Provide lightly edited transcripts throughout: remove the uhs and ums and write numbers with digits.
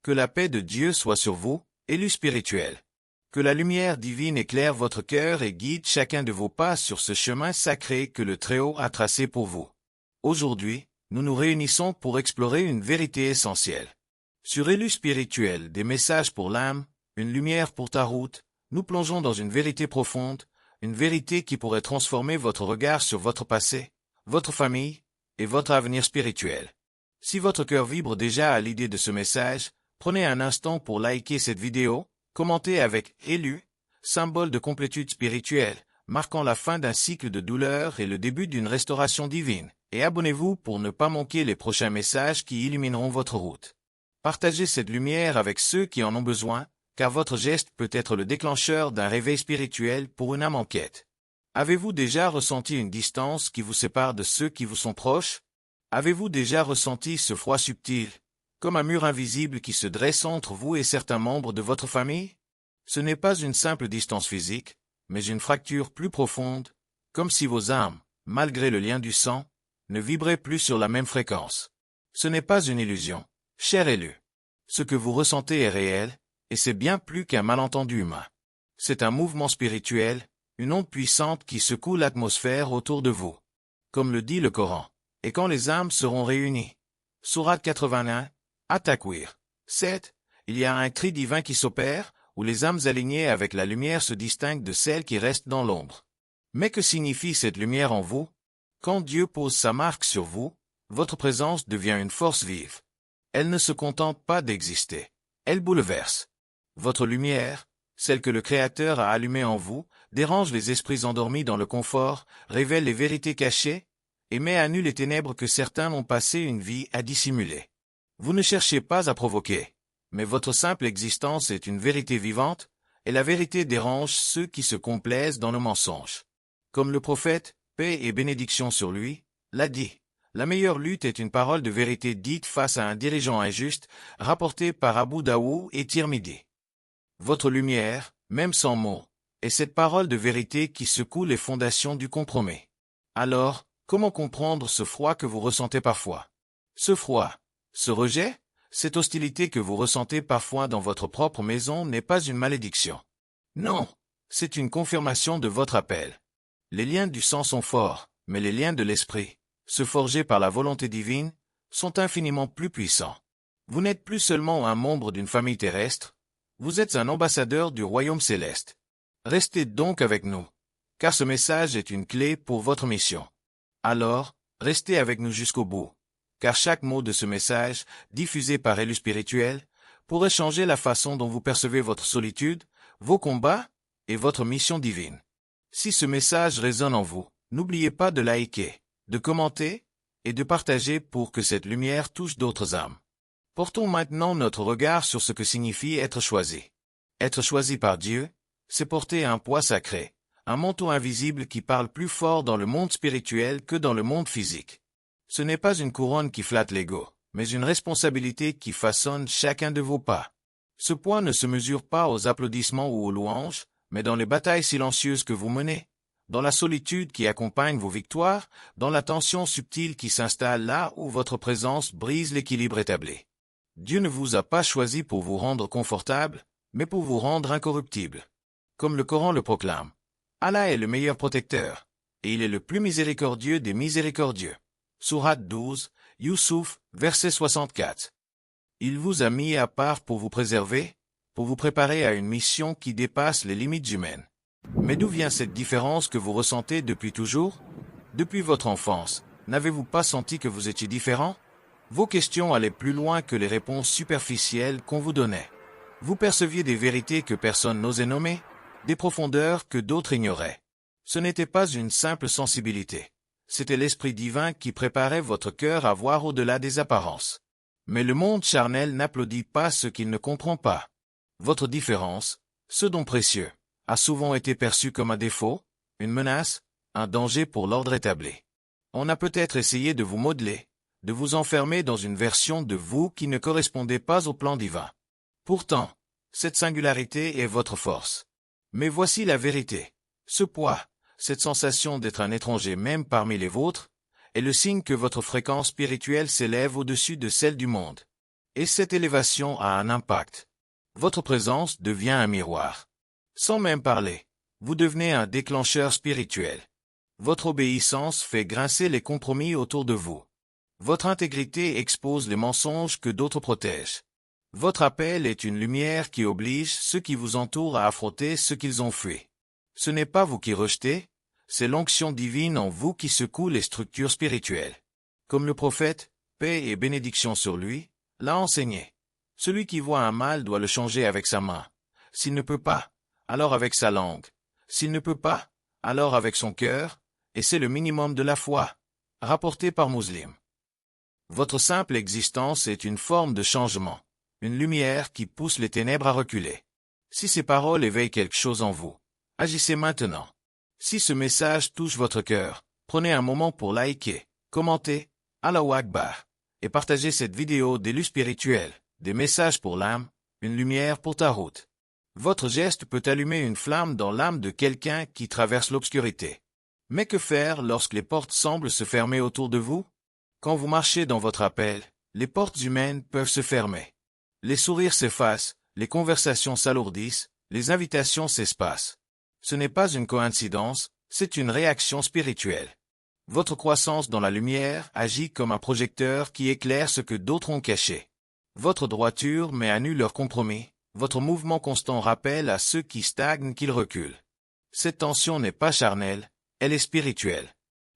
Que la paix de Dieu soit sur vous, élus spirituels. Que la lumière divine éclaire votre cœur et guide chacun de vos pas sur ce chemin sacré que le Très-Haut a tracé pour vous. Aujourd'hui, nous nous réunissons pour explorer une vérité essentielle. Sur Élus spirituel, des messages pour l'âme, une lumière pour ta route, nous plongeons dans une vérité profonde, une vérité qui pourrait transformer votre regard sur votre passé, votre famille et votre avenir spirituel. Si votre cœur vibre déjà à l'idée de ce message, prenez un instant pour liker cette vidéo, commentez avec « Élu », symbole de complétude spirituelle, marquant la fin d'un cycle de douleur et le début d'une restauration divine, et abonnez-vous pour ne pas manquer les prochains messages qui illumineront votre route. Partagez cette lumière avec ceux qui en ont besoin, car votre geste peut être le déclencheur d'un réveil spirituel pour une âme en quête. Avez-vous déjà ressenti une distance qui vous sépare de ceux qui vous sont proches? Avez-vous déjà ressenti ce froid subtil, comme un mur invisible qui se dresse entre vous et certains membres de votre famille? Ce n'est pas une simple distance physique, mais une fracture plus profonde, comme si vos âmes, malgré le lien du sang, ne vibraient plus sur la même fréquence. Ce n'est pas une illusion, cher élu. Ce que vous ressentez est réel, et c'est bien plus qu'un malentendu humain. C'est un mouvement spirituel, une onde puissante qui secoue l'atmosphère autour de vous. Comme le dit le Coran, et quand les âmes seront réunies. Sourate 81, At-Takwir. 7. Il y a un cri divin qui s'opère, où les âmes alignées avec la lumière se distinguent de celles qui restent dans l'ombre. Mais que signifie cette lumière en vous? Quand Dieu pose sa marque sur vous, votre présence devient une force vive. Elle ne se contente pas d'exister. Elle bouleverse. Votre lumière, celle que le Créateur a allumée en vous, dérange les esprits endormis dans le confort, révèle les vérités cachées, et met à nu les ténèbres que certains ont passé une vie à dissimuler. Vous ne cherchez pas à provoquer, mais votre simple existence est une vérité vivante, et la vérité dérange ceux qui se complaisent dans le mensonge. Comme le prophète, paix et bénédiction sur lui, l'a dit, la meilleure lutte est une parole de vérité dite face à un dirigeant injuste, rapportée par Abu Daoud et Tirmidhi. Votre lumière, même sans mots, est cette parole de vérité qui secoue les fondations du compromis. Alors, comment comprendre ce froid que vous ressentez parfois? Ce froid, ce rejet, cette hostilité que vous ressentez parfois dans votre propre maison n'est pas une malédiction. Non, c'est une confirmation de votre appel. Les liens du sang sont forts, mais les liens de l'esprit, ceux forgés par la volonté divine, sont infiniment plus puissants. Vous n'êtes plus seulement un membre d'une famille terrestre, vous êtes un ambassadeur du royaume céleste. Restez donc avec nous, car ce message est une clé pour votre mission. Alors, restez avec nous jusqu'au bout, car chaque mot de ce message, diffusé par Élus spirituel, pourrait changer la façon dont vous percevez votre solitude, vos combats et votre mission divine. Si ce message résonne en vous, n'oubliez pas de liker, de commenter et de partager pour que cette lumière touche d'autres âmes. Portons maintenant notre regard sur ce que signifie être choisi. Être choisi par Dieu, c'est porter un poids sacré, un manteau invisible qui parle plus fort dans le monde spirituel que dans le monde physique. Ce n'est pas une couronne qui flatte l'ego, mais une responsabilité qui façonne chacun de vos pas. Ce poids ne se mesure pas aux applaudissements ou aux louanges, mais dans les batailles silencieuses que vous menez, dans la solitude qui accompagne vos victoires, dans la tension subtile qui s'installe là où votre présence brise l'équilibre établi. Dieu ne vous a pas choisi pour vous rendre confortable, mais pour vous rendre incorruptible. Comme le Coran le proclame, Allah est le meilleur protecteur, et il est le plus miséricordieux des miséricordieux. Sourate 12, Youssouf, verset 64. Il vous a mis à part pour vous préserver, pour vous préparer à une mission qui dépasse les limites humaines. Mais d'où vient cette différence que vous ressentez depuis toujours? Depuis votre enfance, n'avez-vous pas senti que vous étiez différent? Vos questions allaient plus loin que les réponses superficielles qu'on vous donnait. Vous perceviez des vérités que personne n'osait nommer, des profondeurs que d'autres ignoraient. Ce n'était pas une simple sensibilité. C'était l'Esprit divin qui préparait votre cœur à voir au-delà des apparences. Mais le monde charnel n'applaudit pas ce qu'il ne comprend pas. Votre différence, ce don précieux, a souvent été perçu comme un défaut, une menace, un danger pour l'ordre établi. On a peut-être essayé de vous modeler, de vous enfermer dans une version de vous qui ne correspondait pas au plan divin. Pourtant, cette singularité est votre force. Mais voici la vérité. Ce poids, cette sensation d'être un étranger même parmi les vôtres, est le signe que votre fréquence spirituelle s'élève au-dessus de celle du monde. Et cette élévation a un impact. Votre présence devient un miroir. Sans même parler, vous devenez un déclencheur spirituel. Votre obéissance fait grincer les compromis autour de vous. Votre intégrité expose les mensonges que d'autres protègent. Votre appel est une lumière qui oblige ceux qui vous entourent à affronter ce qu'ils ont fui. Ce n'est pas vous qui rejetez, c'est l'onction divine en vous qui secoue les structures spirituelles. Comme le prophète, paix et bénédiction sur lui, l'a enseigné. Celui qui voit un mal doit le changer avec sa main. S'il ne peut pas, alors avec sa langue. S'il ne peut pas, alors avec son cœur, et c'est le minimum de la foi, rapporté par Muslim. Votre simple existence est une forme de changement, une lumière qui pousse les ténèbres à reculer. Si ces paroles éveillent quelque chose en vous, agissez maintenant. Si ce message touche votre cœur, prenez un moment pour liker, commenter, Allahu Akbar, et partagez cette vidéo d'élu spirituel, des messages pour l'âme, une lumière pour ta route. Votre geste peut allumer une flamme dans l'âme de quelqu'un qui traverse l'obscurité. Mais que faire lorsque les portes semblent se fermer autour de vous? Quand vous marchez dans votre appel, les portes humaines peuvent se fermer. Les sourires s'effacent, les conversations s'alourdissent, les invitations s'espacent. Ce n'est pas une coïncidence, c'est une réaction spirituelle. Votre croissance dans la lumière agit comme un projecteur qui éclaire ce que d'autres ont caché. Votre droiture met à nu leurs compromis, votre mouvement constant rappelle à ceux qui stagnent qu'ils reculent. Cette tension n'est pas charnelle, elle est spirituelle.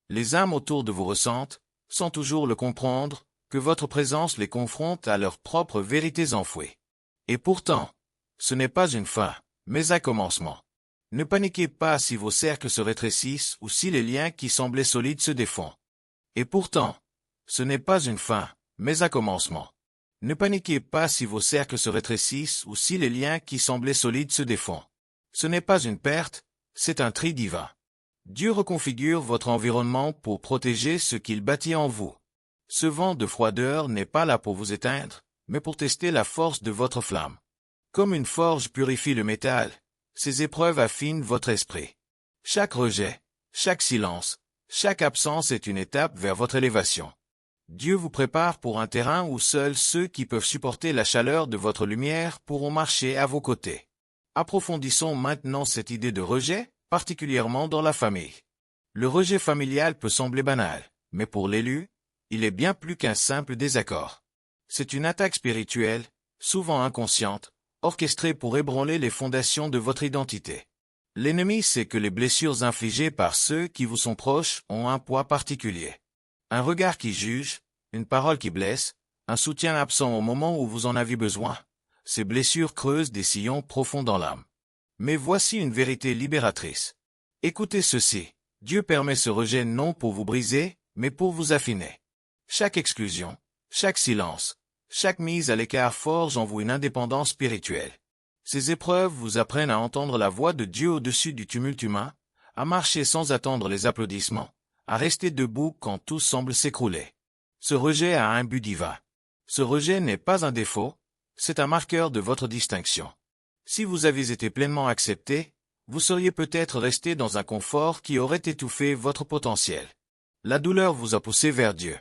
Les âmes autour de vous ressentent, sans toujours le comprendre, que votre présence les confronte à leurs propres vérités enfouies. Et pourtant, ce n'est pas une fin, mais un commencement. Ne paniquez pas si vos cercles se rétrécissent ou si les liens qui semblaient solides se défont. Et pourtant, ce n'est pas une fin, mais un commencement. Ne paniquez pas si vos cercles se rétrécissent ou si les liens qui semblaient solides se défont. Ce n'est pas une perte, c'est un tri divin. Dieu reconfigure votre environnement pour protéger ce qu'il bâtit en vous. Ce vent de froideur n'est pas là pour vous éteindre, mais pour tester la force de votre flamme. Comme une forge purifie le métal, ces épreuves affinent votre esprit. Chaque rejet, chaque silence, chaque absence est une étape vers votre élévation. Dieu vous prépare pour un terrain où seuls ceux qui peuvent supporter la chaleur de votre lumière pourront marcher à vos côtés. Approfondissons maintenant cette idée de rejet, particulièrement dans la famille. Le rejet familial peut sembler banal, mais pour l'élu, il est bien plus qu'un simple désaccord. C'est une attaque spirituelle, souvent inconsciente, orchestrée pour ébranler les fondations de votre identité. L'ennemi sait que les blessures infligées par ceux qui vous sont proches ont un poids particulier. Un regard qui juge, une parole qui blesse, un soutien absent au moment où vous en avez besoin. Ces blessures creusent des sillons profonds dans l'âme. Mais voici une vérité libératrice. Écoutez ceci, Dieu permet ce rejet non pour vous briser, mais pour vous affiner. Chaque exclusion, chaque silence, chaque mise à l'écart forge en vous une indépendance spirituelle. Ces épreuves vous apprennent à entendre la voix de Dieu au-dessus du tumulte humain, à marcher sans attendre les applaudissements, à rester debout quand tout semble s'écrouler. Ce rejet a un but divin. Ce rejet n'est pas un défaut, c'est un marqueur de votre distinction. Si vous aviez été pleinement accepté, vous seriez peut-être resté dans un confort qui aurait étouffé votre potentiel. La douleur vous a poussé vers Dieu.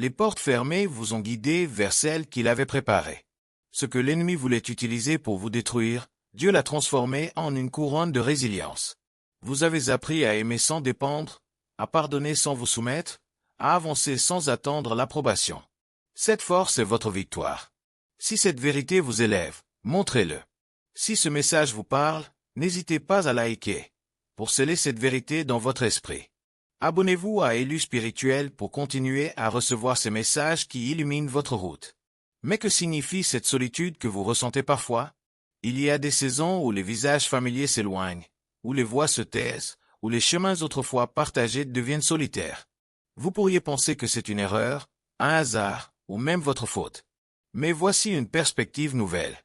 Les portes fermées vous ont guidé vers celles qu'il avait préparées. Ce que l'ennemi voulait utiliser pour vous détruire, Dieu l'a transformé en une couronne de résilience. Vous avez appris à aimer sans dépendre, à pardonner sans vous soumettre, à avancer sans attendre l'approbation. Cette force est votre victoire. Si cette vérité vous élève, montrez-le. Si ce message vous parle, n'hésitez pas à liker, pour sceller cette vérité dans votre esprit. Abonnez-vous à Élu Spirituel pour continuer à recevoir ces messages qui illuminent votre route. Mais que signifie cette solitude que vous ressentez parfois? Il y a des saisons où les visages familiers s'éloignent, où les voix se taisent, où les chemins autrefois partagés deviennent solitaires. Vous pourriez penser que c'est une erreur, un hasard, ou même votre faute. Mais voici une perspective nouvelle.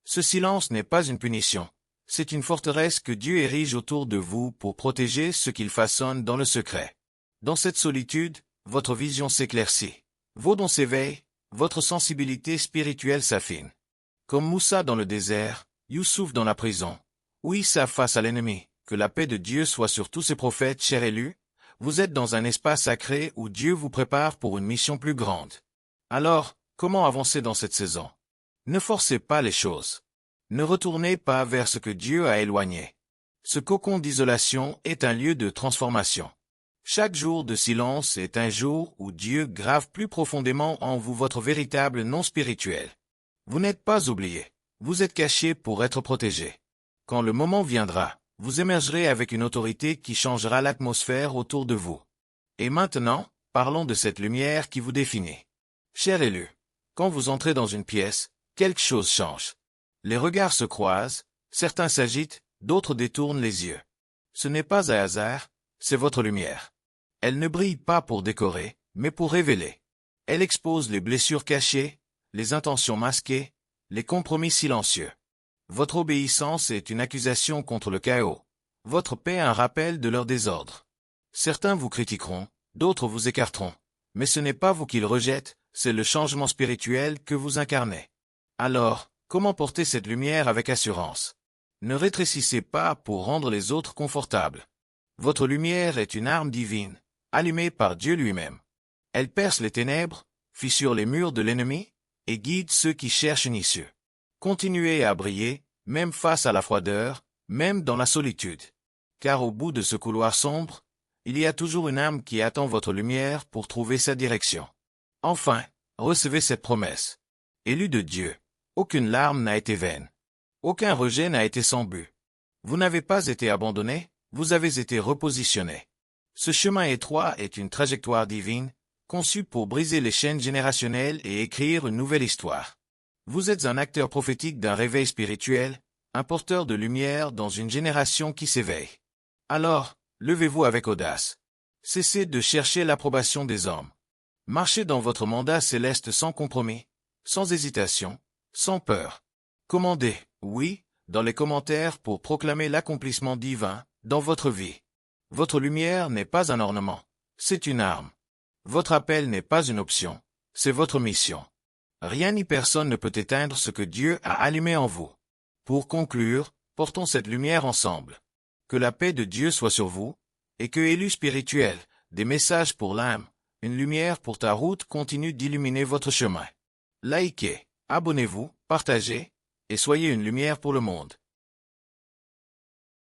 Ce silence n'est pas une punition, c'est une forteresse que Dieu érige autour de vous pour protéger ce qu'il façonne dans le secret. Dans cette solitude, votre vision s'éclaircit, vos dons s'éveillent, votre sensibilité spirituelle s'affine. Comme Moussa dans le désert, Youssouf dans la prison, ou Issa face à l'ennemi, que la paix de Dieu soit sur tous ses prophètes chers élus, vous êtes dans un espace sacré où Dieu vous prépare pour une mission plus grande. Alors, Comment avancer dans cette saison? Ne forcez pas les choses. Ne retournez pas vers ce que Dieu a éloigné. Ce cocon d'isolation est un lieu de transformation. Chaque jour de silence est un jour où Dieu grave plus profondément en vous votre véritable nom spirituel. Vous n'êtes pas oublié. Vous êtes caché pour être protégé. Quand le moment viendra, vous émergerez avec une autorité qui changera l'atmosphère autour de vous. Et maintenant, parlons de cette lumière qui vous définit. Cher élu, quand vous entrez dans une pièce, quelque chose change. Les regards se croisent, certains s'agitent, d'autres détournent les yeux. Ce n'est pas un hasard, c'est votre lumière. Elle ne brille pas pour décorer, mais pour révéler. Elle expose les blessures cachées, les intentions masquées, les compromis silencieux. Votre obéissance est une accusation contre le chaos. Votre paix un rappel de leur désordre. Certains vous critiqueront, d'autres vous écarteront. Mais ce n'est pas vous qu'ils rejettent, c'est le changement spirituel que vous incarnez. Alors, comment porter cette lumière avec assurance? Ne rétrécissez pas pour rendre les autres confortables. Votre lumière est une arme divine, allumée par Dieu lui-même. Elle perce les ténèbres, fissure les murs de l'ennemi, et guide ceux qui cherchent une issue. Continuez à briller, même face à la froideur, même dans la solitude. Car au bout de ce couloir sombre, il y a toujours une âme qui attend votre lumière pour trouver sa direction. Enfin, recevez cette promesse. Élu de Dieu, aucune larme n'a été vaine. Aucun rejet n'a été sans but. Vous n'avez pas été abandonné, vous avez été repositionné. Ce chemin étroit est une trajectoire divine, conçue pour briser les chaînes générationnelles et écrire une nouvelle histoire. Vous êtes un acteur prophétique d'un réveil spirituel, un porteur de lumière dans une génération qui s'éveille. Alors, levez-vous avec audace. Cessez de chercher l'approbation des hommes. Marchez dans votre mandat céleste sans compromis, sans hésitation, sans peur. Commandez, oui, dans les commentaires pour proclamer l'accomplissement divin dans votre vie. Votre lumière n'est pas un ornement, c'est une arme. Votre appel n'est pas une option, c'est votre mission. Rien ni personne ne peut éteindre ce que Dieu a allumé en vous. Pour conclure, portons cette lumière ensemble. Que la paix de Dieu soit sur vous, et que élu spirituel, des messages pour l'âme, une lumière pour ta route continue d'illuminer votre chemin. Likez, abonnez-vous, partagez, et soyez une lumière pour le monde.